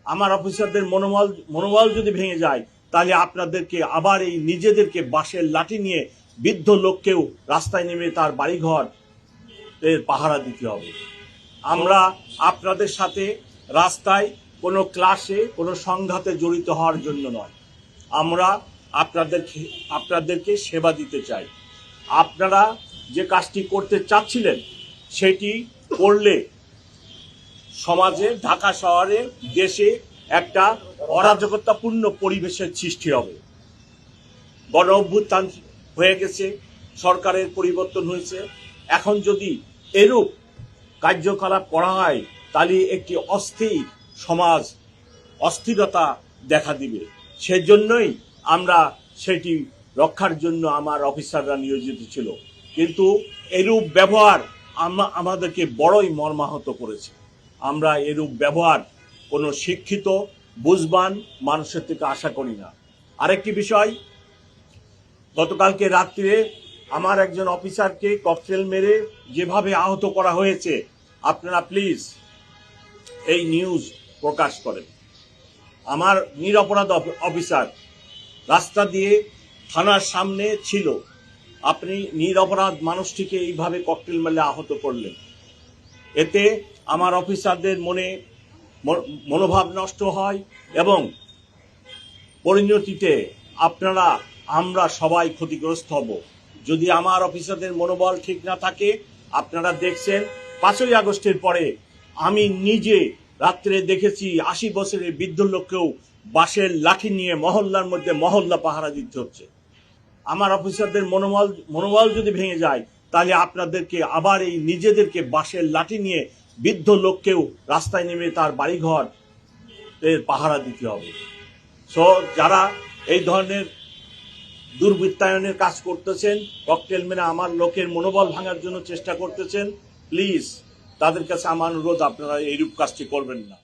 আমার অফিসারদের মনোবল যদি ভেঙে যায়, তাহলে আপনাদেরকে আবার এই নিজেদেরকে বাঁশের লাঠি নিয়ে বৃদ্ধ লোককেও রাস্তায় নেমে তার বাড়িঘর এর পাহারা দিতে হবে। আমরা আপনাদের সাথে রাস্তায় কোনো ক্লাসে কোনো সংঘাতে জড়িত হওয়ার জন্য নয়, আমরা আপনাদেরকে সেবা দিতে চাই। আপনারা যে কাজটি করতে চাচ্ছিলেন সেটি করলে সমাজে, ঢাকা শহরে, দেশে একটা অরাজকতাপূর্ণ পরিবেশের সৃষ্টি হবে। গণ অভ্যুত্থান হয়ে গেছে, সরকারের পরিবর্তন হয়েছে, এখন যদি এরূপ কার্যকলাপ করা হয় তাহলে একটি অস্থির সমাজ, অস্থিরতা দেখা দিবে। সেজন্যই আমরা সেটি রক্ষার জন্য আমার অফিসাররা নিয়োজিত ছিল। কিন্তু এরূপ ব্যবহার আমাদেরকে বড়ই মর্মাহত করেছে। আমরা এরূপ ব্যবহার কোনো শিক্ষিত বুঝবান মানুষের থেকে আশা করি না। আরেকটি বিষয়, গতকালকে রাত্রিরে আমার একজন অফিসারকে ককটেল মেরে যেভাবে আহত করা হয়েছে, আপনারা প্লিজ এই নিউজ প্রকাশ করেন। আমার নিরপরাধ অফিসার রাস্তা দিয়ে থানার সামনে ছিল, আপনি নিরপরাধ মানুষটিকে এইভাবে ককটেল মেরে আহত করলেন। এতে আমার অফিসারদের মনোভাব নষ্ট হয় এবং পরিণতিতে আমরা সবাই ক্ষতিগ্রস্ত হব। যদি আমার অফিসারদের মনোবল ঠিক না থাকে, আপনারা দেখছেন 5ই আগস্টের পরে আমি নিজে রাত্রে দেখেছি 80 বছরের বৃদ্ধ লোককেও বাঁশের লাঠি নিয়ে মহল্লার মধ্যে মহল্লা পাহারা দিতে হচ্ছে। আমার অফিসারদের মনোবল যদি ভেঙে যায়, তাহলে আপনাদেরকে আবার এই নিজেদেরকে বাঁশের লাঠি নিয়ে বৃদ্ধ লোককেও রাস্তায় নেমে তার বাড়িঘর এর পাহারা দিতে হবে। যারা এই ধরনের দুর্বৃত্তায়নের কাজ করতেছেন, ককটেল মেরে আমার লোকের মনোবল ভাঙার জন্য চেষ্টা করতেছেন, প্লিজ তাদের কাছে আমার অনুরোধ, আপনারা এইরূপ কাজটি করবেন না।